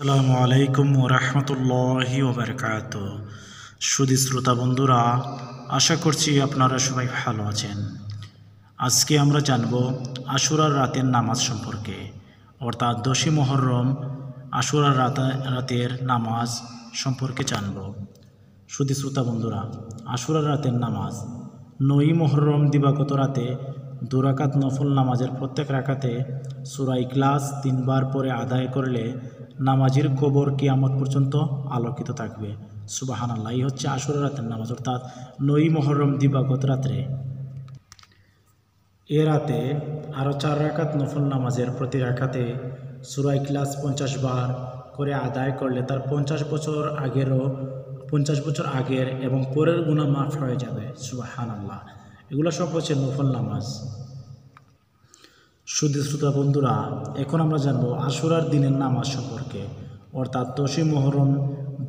আসসালামু আলাইকুম ওরহমতুল্লাহি ওবরকাত। সুধী শ্রোতা বন্ধুরা, আশা করছি আপনারা সবাই ভালো আছেন। আজকে আমরা জানব আশুরার রাতের নামাজ সম্পর্কে, অর্থাৎ 10ই মুহররম আশুরার রাতের নামাজ সম্পর্কে জানব। সুধী শ্রোতা বন্ধুরা, আশুরার রাতের নামাজ 9ই মুহররম দিবাগত রাতে 2 রাকাত নফল নামাজের প্রত্যেক রাকাতে সূরা ইখলাস 3 বার পরে আদায় করলে নামাজের কবর কিয়ামত পর্যন্ত আলোকিত থাকবে। সুবহানাল্লাহ। এই হচ্ছে আশুরা রাতের নামাজ, অর্থাৎ 9ই মুহররম দিবাগত রাত্রে। এ রাতে আরও 4 রাকাত নফল নামাজের প্রতি রাকাতে সূরা ইখলাস 50 বার করে আদায় করলে তার 50 বছর আগের এবং পরের গুনাহ মাফ হয়ে যাবে। সুবহানাল্লাহ। এগুলো সব হচ্ছে নফল নামাজ। সুধী শ্রোতা বন্ধুরা, এখন আমরা জানব আশুরার দিনের নামাজ সম্পর্কে, অর্থাৎ 10ই মুহররম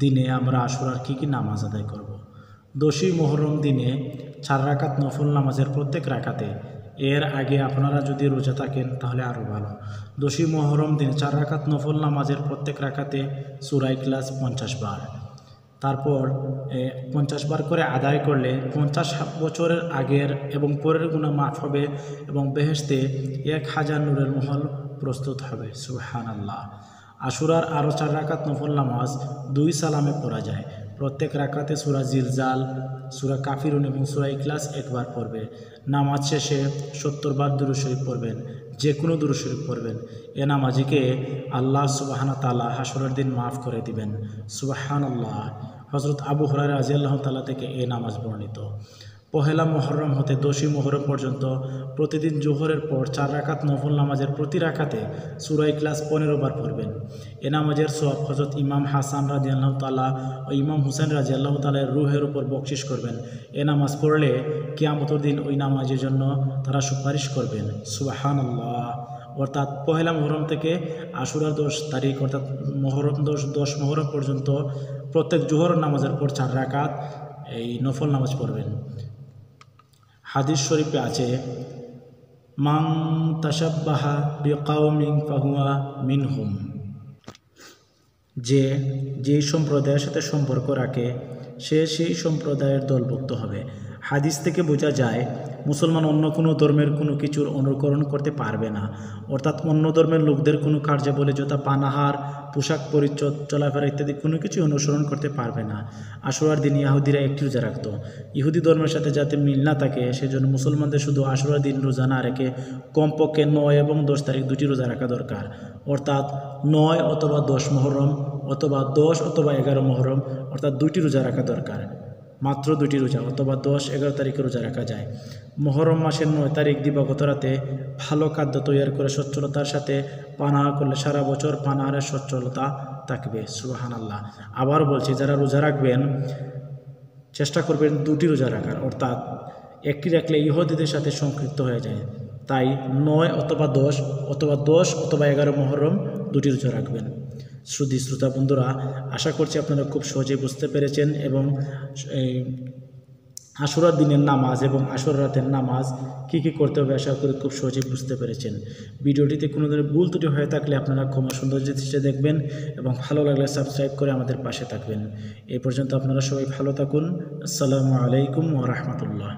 দিনে আমরা আশুরার কী নামাজ আদায় করব। 10ই মুহররম দিনে 4 রাকাত নফল নামাজের প্রত্যেক রাকাতে, এর আগে আপনারা যদি রোজা থাকেন তাহলে আরও ভালো। 10ই মুহররম দিনে 4 রাকাত নফল নামাজের প্রত্যেক রাকাতে সূরা ইখলাস 50 বার, তারপর 50 বার করে আদায় করলে 50 বছরের আগের এবং পরের গুনাহ মাফ হবে এবং বেহেশতে 1000 নূরের মহল প্রস্তুত হবে। সুবহানাল্লাহ। আশুরার আরও 4 রাকাত নফল নামাজ 2 সালামে পড়া যায়। প্রত্যেক রাকাতে সূরা জিলজাল, সূরা কাফিরুন এবং সূরা ইখলাস একবার পড়বে। নামাজ শেষে 70 বার দুরূদ শরীফ পড়বেন, যে কোনো দুরূদ শরীফ পড়বেন। এ নামাজিকে আল্লাহ সুবহানাহু ওয়া তাআলা হাসরের দিন মাফ করে দিবেন। সুবহানাল্লাহ। হযরত আবু হুরায়রা রাদিয়াল্লাহু তাআলা থেকে এই নামাজ বর্ণিত। পহেলা মুহররম হতে 10ই মুহররম পর্যন্ত প্রতিদিন জোহরের পর 4 রাকাত নফল নামাজের প্রতি রাকাতে সূরা ইখলাস 15 বার পড়বেন। এ নামাজের সওয়াব হযরত ইমাম হাসান রাদিয়াল্লাহু তাআলা ও ইমাম হুসাইন রাদিয়াল্লাহু তাআলার রূহের উপর বকশিশ করবেন। এ নামাজ পড়লে কিয়ামতের দিন ওই নামাজের জন্য তারা সুপারিশ করবেন। সুবহানাল্লাহ। অর্থাৎ পহেলা মুহররম থেকে আশুরার 10 তারিখ অর্থাৎ মুহররম 10 মুহররম পর্যন্ত প্রত্যেক জোহর নামাজের পর 4 রাকাত এই নফল নামাজ পড়বেন। হাদিস শরীফে আছে, মান তাশাব্বাহা বিকাওমিন ফাহুয়া মিনহুম, যেই সম্প্রদায়ের সাথে সম্পর্ক রাখে সে সেই সম্প্রদায়ের দলভুক্ত হবে। হাদিস থেকে বোঝা যায় মুসলমান অন্য কোনো ধর্মের কোনো কিছুর অনুকরণ করতে পারবে না, অর্থাৎ অন্য ধর্মের লোকদের কোনো কার্যাবলী যথা পানাহার, পোশাক পরিচ্ছদ, চলাফেরা ইত্যাদি কোনো কিছু অনুসরণ করতে পারবে না। আশুরার দিন ইহুদিরা একটি রোজা রাখত। ইহুদি ধর্মের সাথে যাতে মিল না থাকে সেজন্য মুসলমানদের শুধু আশুরার দিন রোজা না রেখে কমপক্ষে 9 এবং 10 তারিখ 2টি রোজা রাখা দরকার, অর্থাৎ 9 অথবা 10 মুহররম অথবা 10 অথবা 11 মুহররম, অর্থাৎ 2টি রোজা রাখা দরকার। মাত্র 2টি রোজা, অথবা 10-11 তারিখে রোজা রাখা যায়। মুহররম মাসের 9 তারিখ দিবাগত রাতে ভালো খাদ্য তৈরি করে সচ্ছলতার সাথে পানাহার করলে সারা বছর পানাহারের সচ্ছলতা থাকবে। সুবহানাল্লাহ। আবার বলছি, যারা রোজা রাখবেন চেষ্টা করবেন 2টি রোজা রাখার, অর্থাৎ একটি রাখলে ইহুদিদের সাথে সংপৃক্ত হয়ে যায়। তাই 9 অথবা 10 অথবা 11 মুহররম 2টি রোজা রাখবেন। সুধী শ্রোতা বন্ধুরা, আশা করছি আপনারা খুব সহজে বুঝতে পেরেছেন এবং আশুরার দিনের নামাজ এবং আশুরার রাতের নামাজ কী করতে হবে আশা করি খুব সহজেই বুঝতে পেরেছেন। ভিডিওটিতে কোনো ধরনের ভুল ত্রুটি হয়ে থাকলে আপনারা ক্ষমা সুন্দর দৃষ্টিতে দেখবেন এবং ভালো লাগলে সাবস্ক্রাইব করে আমাদের পাশে থাকবেন। এই পর্যন্ত আপনারা সবাই ভালো থাকুন। আসসালামু আলাইকুম ওয়া রাহমাতুল্লাহ।